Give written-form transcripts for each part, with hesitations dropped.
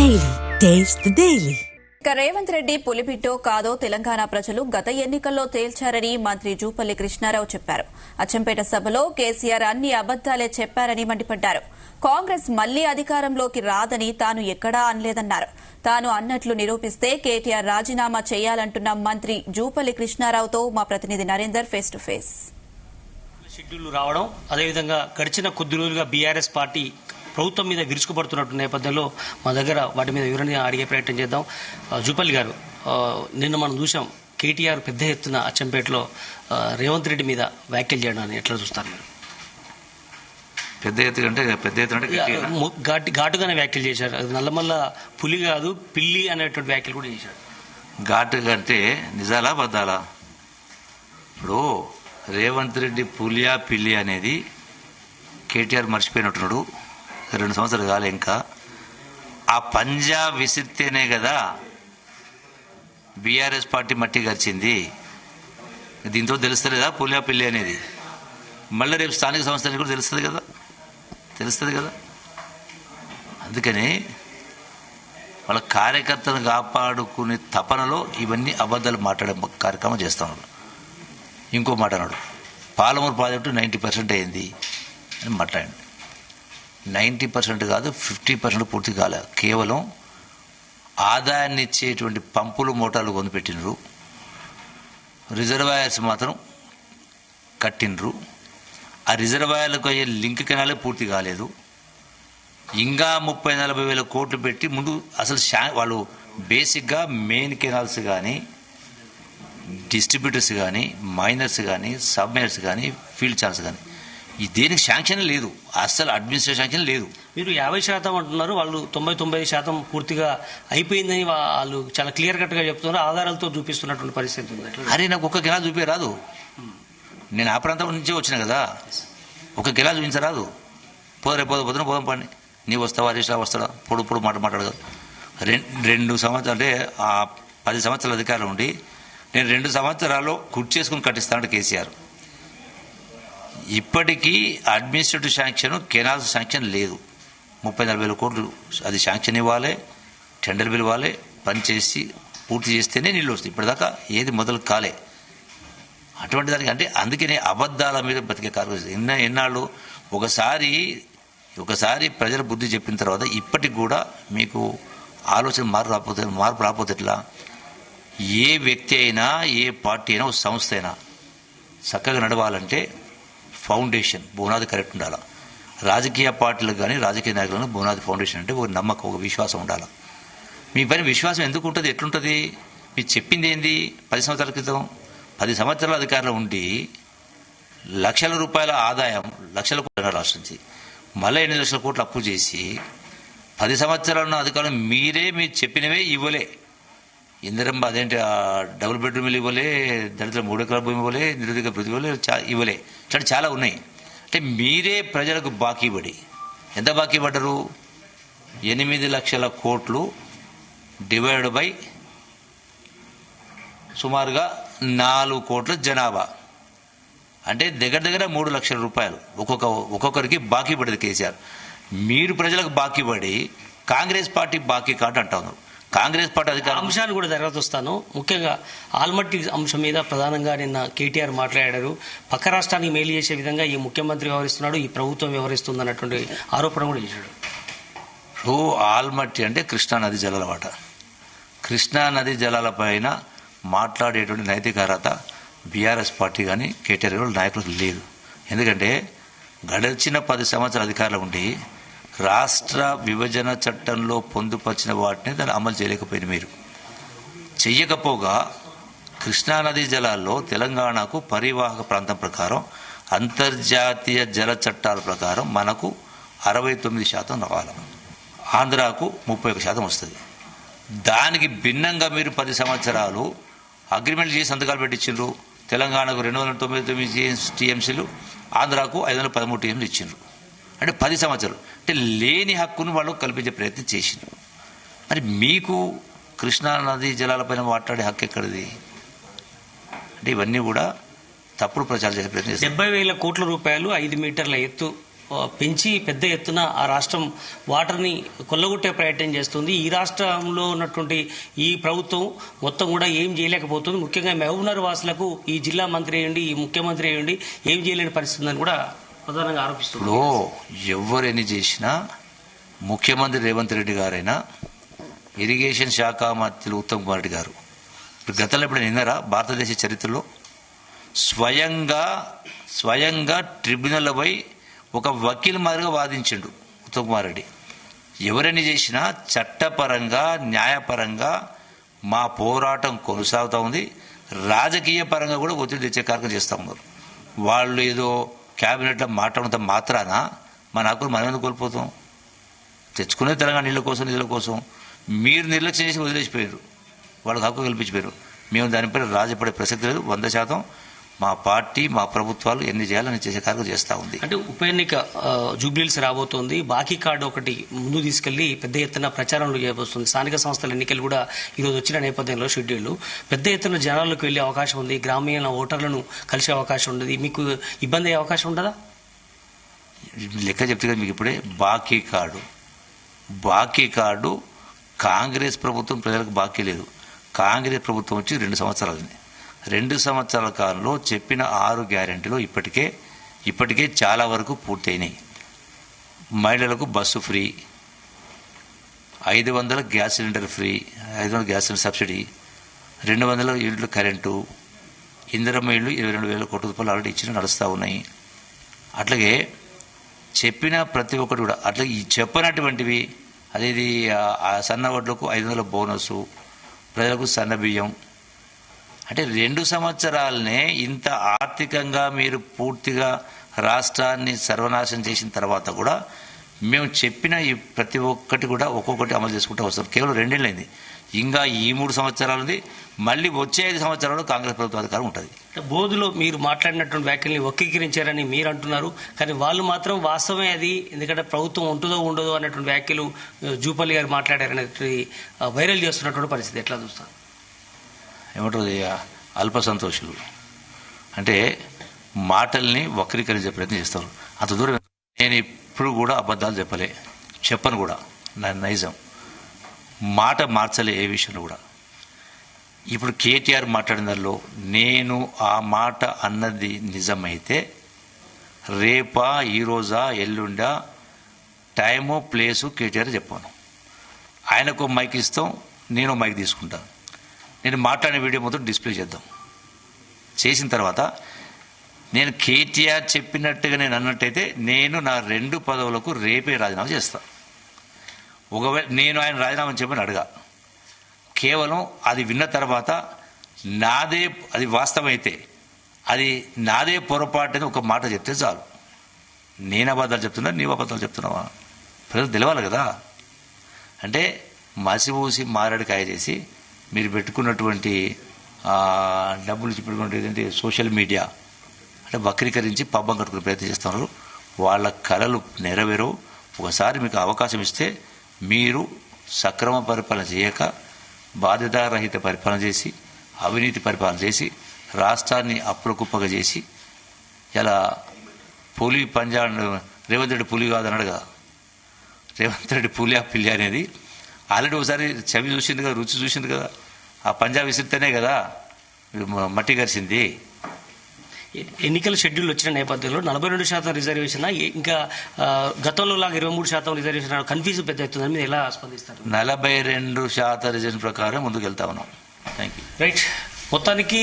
Daily. Taste the Daily. Revanth Reddy పులిబిడ్డో కాదో తెలంగాణ ప్రజలు గత ఎన్నికల్లో తేల్చారని మంత్రి జూపల్లి కృష్ణారావు చెప్పారు. అచ్చంపేట సభలో కేసీఆర్ అన్ని అబద్దాలే చెప్పారని మండిపడ్డారు. కాంగ్రెస్ మళ్లీ అధికారంలోకి రాదని తాను ఎక్కడా అనలేదన్నారు. తాను అన్నట్లు నిరూపిస్తే కేటీఆర్ రాజీనామా చేయాలంటున్న మంత్రి జూపల్లి కృష్ణారావుతో మా ప్రతినిధి Narender face to face. Schedule రావడం, అదేవిధంగా గడిచిన కొద్ది రోజులుగా బీఆర్ఎస్ పార్టీ ప్రభుత్వం మీద విరుచుకుపడుతున్నట్టు నేపథ్యంలో మా దగ్గర వాటి మీద వివరణ అడిగే ప్రయత్నం చేద్దాం. జూపల్లి గారు, నిన్న మనం చూసాం కేటీఆర్ పెద్ద ఎత్తున అచ్చంపేటలో రేవంత్ రెడ్డి మీద వ్యాఖ్యలు చేయడాన్ని ఎట్లా చూస్తారు మీరు? పెద్ద ఎత్తున ఘాటుగానే వ్యాఖ్యలు చేశారు. అది నల్లమల్ల పులి కాదు పిల్లి అనేటువంటి వ్యాఖ్యలు కూడా చేశారు. ఘాటుగా అంటే నిజాలా బద్దాలా? ఇప్పుడు రేవంత్ రెడ్డి పులియా పిల్లి అనేది కేటీఆర్ మర్చిపోయినట్టున్నాడు. 2 సంవత్సరాలు కాలే ఇంకా. ఆ పంజాబ్ విసిరితేనే కదా బీఆర్ఎస్ పార్టీ మట్టి గరిచింది. దీంతో తెలుస్తలేదా పులియా పిల్లి అనేది? మళ్ళీ రేపు స్థానిక సంస్థలకు కూడా తెలుస్తుంది కదా. అందుకని వాళ్ళ కార్యకర్తలను కాపాడుకునే తపనలో ఇవన్నీ అబద్ధాలు మాట్లాడే కార్యక్రమం చేస్తున్నారు. ఇంకో మాట అన్నాడు, పాలమూరు ప్రాజెక్టు 90% అయింది అని మాట్లాడండి. 90% కాదు, 50% పూర్తి కాలే. కేవలం ఆదాయాన్ని ఇచ్చేటువంటి పంపులు మోటార్లు కొనిపెట్టినరు, రిజర్వాయర్స్ మాత్రం కట్టినరు. ఆ రిజర్వాయర్లకు అయ్యే లింక్ కెనాలే పూర్తి కాలేదు. ఇంకా 30-40 వేల కోట్లు పెట్టి ముందు అసలు వాళ్ళు బేసిక్గా మెయిన్ కెనాల్స్ కానీ, డిస్ట్రిబ్యూటర్స్ కానీ, మైనర్స్ కానీ, సబ్మైనర్స్ కానీ, ఫీల్డ్ ఛానల్స్ కానీ దేనికి శాంక్షన్ లేదు. అసలు అడ్మినిస్ట్రేషన్ శాంక్షన్ లేదు. మీరు 50% అంటున్నారు, వాళ్ళు 90-90% పూర్తిగా అయిపోయిందని వాళ్ళు చాలా క్లియర్ కట్గా చెప్తున్నారు. ఆధారాలతో చూపిస్తున్నటువంటి పరిస్థితి ఉంది. అరే నాకు ఒక్క కెనాల్ చూపించరాదు? నేను ఆ ప్రాంతం నుంచే వచ్చిన కదా. ఒక కెనాల్ చూపించరాదు? పొద్దున పోదాం పండి. నీవు వస్తావా, హరీష్ రావు వస్తాడా? పొడు మాట్లాడదు. 2 సంవత్సరాలు అంటే 10 సంవత్సరాల అధికారం ఉండి నేను 2 సంవత్సరాల్లో కుర్చేసుకుని కట్టిస్తానంటే కేసీఆర్. ఇప్పటికీ అడ్మినిస్ట్రేటివ్ శాంక్షన్, కెనాల్స్ శాంక్షన్ లేదు. 30-40 వేల కోట్లు అది శాంక్షన్ ఇవ్వాలి, టెండర్ పిలవాలి, పని చేసి పూర్తి చేస్తేనే నీళ్ళు వస్తాయి. ఇప్పటిదాకా ఏది మొదలు కాలే. అటువంటి దానికి అంటే అందుకనే అబద్ధాల మీద బతికే కార్యక్రమం ఎన్నాళ్ళు. ఒకసారి ప్రజల బుద్ధి చెప్పిన తర్వాత ఇప్పటికి కూడా మీకు ఆలోచన మార్పు రాకపోతే ఎట్లా? ఏ వ్యక్తి అయినా, ఏ పార్టీ అయినా, ఒక సంస్థ అయినా చక్కగా నడవాలంటే ఫౌండేషన్, బునాది కరెక్ట్ ఉండాలి. రాజకీయ పార్టీలకు కానీ, రాజకీయ నాయకులకు బునాది ఫౌండేషన్ అంటే ఒక నమ్మకం, ఒక విశ్వాసం ఉండాలి. మీ పైన విశ్వాసం ఎందుకు ఉంటుంది, ఎట్లుంటుంది? మీరు చెప్పింది ఏంది? 10 సంవత్సరాల క్రితం 10 సంవత్సరాల అధికారంలో ఉండి లక్షల రూపాయల ఆదాయం, లక్షల కోట్ల రాష్ట్రం నుంచి మళ్ళీ 8 లక్షల కోట్లు అప్పు చేసి 10 సంవత్సరాల అధికారం మీరు చెప్పినవే ఇవ్వలే. ఇందిరమ్మ అదేంటి డబుల్ బెడ్రూమ్లు ఇవ్వలే, దళితుల 3 ఎకరాల భూమి ఇవ్వలే, నిరుద్యోగ ప్రతి ఇవ్వలే. ఇట్లాంటి చాలా ఉన్నాయి. అంటే మీరే ప్రజలకు బాకీ పడి ఎంత బాకీ పడ్డరు? 8 లక్షల కోట్లు డివైడ్ బై సుమారుగా 4 కోట్ల జనాభా అంటే దగ్గర 3 లక్షల రూపాయలు ఒక్కొక్కరికి బాకీ పడేది కేసీఆర్. మీరు ప్రజలకు బాకీ పడి కాంగ్రెస్ పార్టీ బాకీ కార్డు అంటా ఉన్నారు. కాంగ్రెస్ పార్టీ అధికారం అంశాన్ని కూడా తర్వాత వస్తాను. ముఖ్యంగా ఆల్మట్టి అంశం మీద ప్రధానంగా నిన్న కేటీఆర్ మాట్లాడారు. పక్క రాష్ట్రానికి మేలు చేసే విధంగా ఈ ముఖ్యమంత్రి వ్యవహరిస్తున్నాడు, ఈ ప్రభుత్వం వ్యవహరిస్తుంది అన్నటువంటి ఆరోపణ కూడా చేశాడు. ఆల్మట్టి అంటే కృష్ణానది జలాల వాట. కృష్ణానది జలాల పైన మాట్లాడేటువంటి నైతిక అర్హత బీఆర్ఎస్ పార్టీ కానీ, కేటీఆర్ నాయకులకు లేదు. ఎందుకంటే గడిచిన 10 సంవత్సరాల అధికారులు ఉండి రాష్ట్ర విభజన చట్టంలో పొందుపరిచిన వాటిని దాన్ని అమలు చేయలేకపోయింది. మీరు చెయ్యకపోగా కృష్ణానదీ జలాల్లో తెలంగాణకు పరివాహక ప్రాంతం ప్రకారం అంతర్జాతీయ జల చట్టాల ప్రకారం మనకు 69% రావాలి, ఆంధ్రాకు 31% వస్తుంది. దానికి భిన్నంగా మీరు 10 సంవత్సరాలు అగ్రిమెంట్ చేసి సంతకాలు పెట్టించారు. తెలంగాణకు 299 టీఎంసీలు, ఆంధ్రాకు 513 టీఎంసీలు ఇచ్చిండ్రు. అంటే 10 సంవత్సరాలు అంటే లేని హక్కును వాళ్ళు కల్పించే ప్రయత్నం చేసిండ్రు. మరి మీకు కృష్ణానదీ జలాలపైన మాట్లాడే హక్కు ఎక్కడిది? అంటే ఇవన్నీ కూడా తప్పుడు ప్రచారం చేసే ప్రయత్నం. 70,000 కోట్ల రూపాయలు 5 మీటర్ల ఎత్తు పెంచి పెద్ద ఎత్తున ఆ రాష్ట్రం వాటర్ని కొల్లగొట్టే ప్రయత్నం చేస్తుంది. ఈ రాష్ట్రంలో ఉన్నటువంటి ఈ ప్రభుత్వం మొత్తం కూడా ఏం చేయలేకపోతుంది. ముఖ్యంగా మహబూబ్నగర్ వాసులకు ఈ జిల్లా మంత్రి అయ్యండి, ఈ ముఖ్యమంత్రి అయ్యండి ఏం చేయలేని పరిస్థితి ఉందని కూడా ప్రధానంగా ఆరోపిస్తుంది. ఎవరెన్ని చేసినా ముఖ్యమంత్రి రేవంత్ రెడ్డి గారైనా ఇరిగేషన్ శాఖ మంత్రులు ఉత్తమ్ కుమార్ రెడ్డి గారు ఇప్పుడు గతంలో ఎప్పుడైనా విన్నారా భారతదేశ చరిత్రలో స్వయంగా ట్రిబ్యునల్లో పోయి ఒక వకీల్ మాదిరిగా వాదించిండు ఉత్తమ్ కుమార్ రెడ్డి. ఎవరని చేసినా చట్టపరంగా న్యాయపరంగా మా పోరాటం కొనసాగుతూ ఉంది. రాజకీయ పరంగా కూడా ఒత్తిడి తెచ్చే కార్యక్రమం చేస్తూ ఉన్నారు. వాళ్ళు ఏదో క్యాబినెట్లో మాట్లాడటం మాత్రాన మన హక్కులు మనం ఎందుకు కోల్పోతాం? తెచ్చుకునే తెలంగాణ నీళ్ళ కోసం నిధుల కోసం మీరు నిర్లక్ష్యం చేసి వదిలేసిపోయారు. వాళ్ళకి హక్కు కల్పించిపోయారు. మేము దానిపై రాజపడే ప్రసక్తి లేదు. 100% మా పార్టీ మా ప్రభుత్వాలు ఎన్ని చేయాలని చేసే కార్యక్రమం చేస్తూ ఉంది. అంటే ఉప ఎన్నిక జూబ్లీహిల్స్ రాబోతోంది. బాకీ కార్డు ఒకటి ముందు తీసుకెళ్లి పెద్ద ఎత్తున ప్రచారంలో చేయబోతుంది. స్థానిక సంస్థల ఎన్నికలు కూడా ఈరోజు వచ్చిన నేపథ్యంలో షెడ్యూల్ పెద్ద ఎత్తున జనాల్లోకి వెళ్లే అవకాశం ఉంది. గ్రామీణ ఓటర్లను కలిసే అవకాశం ఉంది. మీకు ఇబ్బంది అయ్యే అవకాశం ఉండదా? లెక్క చెప్తే కదా మీకు ఇప్పుడే బాకీ కార్డు కాంగ్రెస్ ప్రభుత్వం ప్రజలకు బాకీ లేదు. కాంగ్రెస్ ప్రభుత్వం వచ్చి 2 సంవత్సరాలని 2 సంవత్సరాల కాలంలో చెప్పిన 6 గ్యారెంటీలు ఇప్పటికే చాలా వరకు పూర్తయినాయి. మహిళలకు bus free, 500 gas cylinder free, 500 gas cylinder subsidy, 200 యూనిట్ల కరెంటు, ఇందిరమ్మ ఇళ్ళు 22,000 కోట్ల రూపాయలు ఆల్రెడీ ఇచ్చిన నడుస్తూ ఉన్నాయి. అట్లాగే చెప్పిన ప్రతి ఒక్కటి కూడా అట్లా చెప్పనటువంటివి అదేది సన్న వడ్లకు 500 బోనసు, ప్రజలకు సన్న బియ్యం. అంటే 2 సంవత్సరాలనే ఇంత ఆర్థికంగా మీరు పూర్తిగా రాష్ట్రాన్ని సర్వనాశనం చేసిన తర్వాత కూడా మేము చెప్పిన ఈ ప్రతి ఒక్కటి కూడా ఒక్కొక్కటి అమలు చేసుకుంటూ వస్తాం. కేవలం 2 ఏళ్ళైంది. ఇంకా ఈ 3 సంవత్సరాలది మళ్ళీ వచ్చే 5 సంవత్సరాలు కాంగ్రెస్ ప్రభుత్వ అధికారం ఉంటుంది. బోధులో మీరు మాట్లాడినటువంటి వ్యాఖ్యల్ని వక్రీకరించారని మీరు అంటున్నారు. కానీ వాళ్ళు మాత్రం వాస్తవమే అది. ఎందుకంటే ప్రభుత్వం ఉంటుందో ఉండదో అన్నటువంటి వ్యాఖ్యలు జూపల్లి గారు మాట్లాడారనేది వైరల్ చేస్తున్నటువంటి పరిస్థితి ఎట్లా చూస్తారు? ఏమంటుంది అల్ప సంతోషులు అంటే మాటల్ని వక్రీకరించే ప్రయత్నం చేస్తారు. అంత దూరం నేను ఇప్పుడు కూడా అబద్ధాలు చెప్పను కూడా. నా నైజం మాట మార్చలే ఏ విషయంలో కూడా. ఇప్పుడు కేటీఆర్ మాట్లాడిన దానిలో నేను ఆ మాట అన్నది నిజమైతే రేపా ఈరోజా ఎల్లుండా టైము ప్లేసు కేటీఆర్ చెప్పాను. ఆయనకు మైక్ ఇస్తాం, నేను మైక్ తీసుకుంటాను. నేను మాట్లాడిన వీడియో మొత్తం డిస్ప్లే చేద్దాం. చేసిన తర్వాత నేను కేటీఆర్ చెప్పినట్టుగా నేను అన్నట్టయితే నేను నా 2 పదవులకు రేపే రాజీనామా చేస్తాను. ఒకవేళ నేను ఆయన రాజీనామా చెప్పని అడగా, కేవలం అది విన్న తర్వాత నాదే అది వాస్తవమైతే అది నాదే పొరపాటు అని ఒక మాట చెప్తే చాలు. నేను అబద్ధాలు చెప్తున్నా, నీవు అబద్ధాలు చెప్తున్నావా? ప్రజలు తెలవాలి కదా. అంటే మసిపూసి మారడికాయ చేసి మీరు పెట్టుకున్నటువంటి డబ్బులు పెట్టుకున్నటువంటి ఏంటంటే సోషల్ మీడియా అంటే వక్రీకరించి పబ్బం కట్టుకునే ప్రయత్నం చేస్తున్నారు. వాళ్ళ కళలు నెరవేరవు. ఒకసారి మీకు అవకాశం ఇస్తే మీరు సక్రమ పరిపాలన చేయక బాధ్యతారహిత పరిపాలన చేసి అవినీతి పరిపాలన చేసి రాష్ట్రాన్ని అప్పుల కుప్పగా చేసి ఇలా పులి పంజా రేవంత్ రెడ్డి పులి కాదన్నాడుగా. రేవంత్ రెడ్డి పులి పిల్లి అనేది ఆల్రెడీ ఒకసారి చెవి చూసింది కదా, రుచి చూసింది కదా. ఆ పంజా విసిరితేనే కదా మట్టి కరిసింది. ఎన్నికల షెడ్యూల్ వచ్చిన నేపథ్యంలో 42% రిజర్వేషన్ ఇంకా గతంలో లాగా 23% రిజర్వేషన్ కన్ఫ్యూజన్ పెద్ద అవుతుందని మీరు ఎలా స్పందిస్తారు? 42% రిజర్వేషన్ ప్రకారం ముందుకు వెళ్తా ఉన్నాం. Thank you. రైట్. మొత్తానికి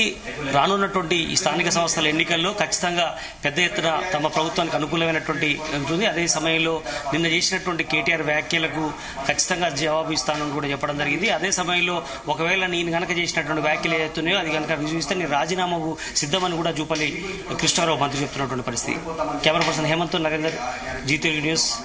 రానున్నటువంటి ఈ స్థానిక సంస్థల ఎన్నికల్లో ఖచ్చితంగా పెద్ద ఎత్తున తమ ప్రభుత్వానికి అనుకూలమైనటువంటి ఉంటుంది. అదే సమయంలో నిన్న చేసినటువంటి కేటీఆర్ వ్యాఖ్యలకు ఖచ్చితంగా జవాబు ఇస్తానని కూడా చెప్పడం జరిగింది. అదే సమయంలో ఒకవేళ నేను కనుక చేసినటువంటి వ్యాఖ్యలు ఏదైతున్నాయో అది కనుక రుజువు ఇస్తే నేను రాజీనామాకు సిద్ధమని కూడా జూపల్లి కృష్ణారావు మంత్రి చెప్తున్నటువంటి పరిస్థితి. Camera person Hemanth, Narender, Zee Telugu news.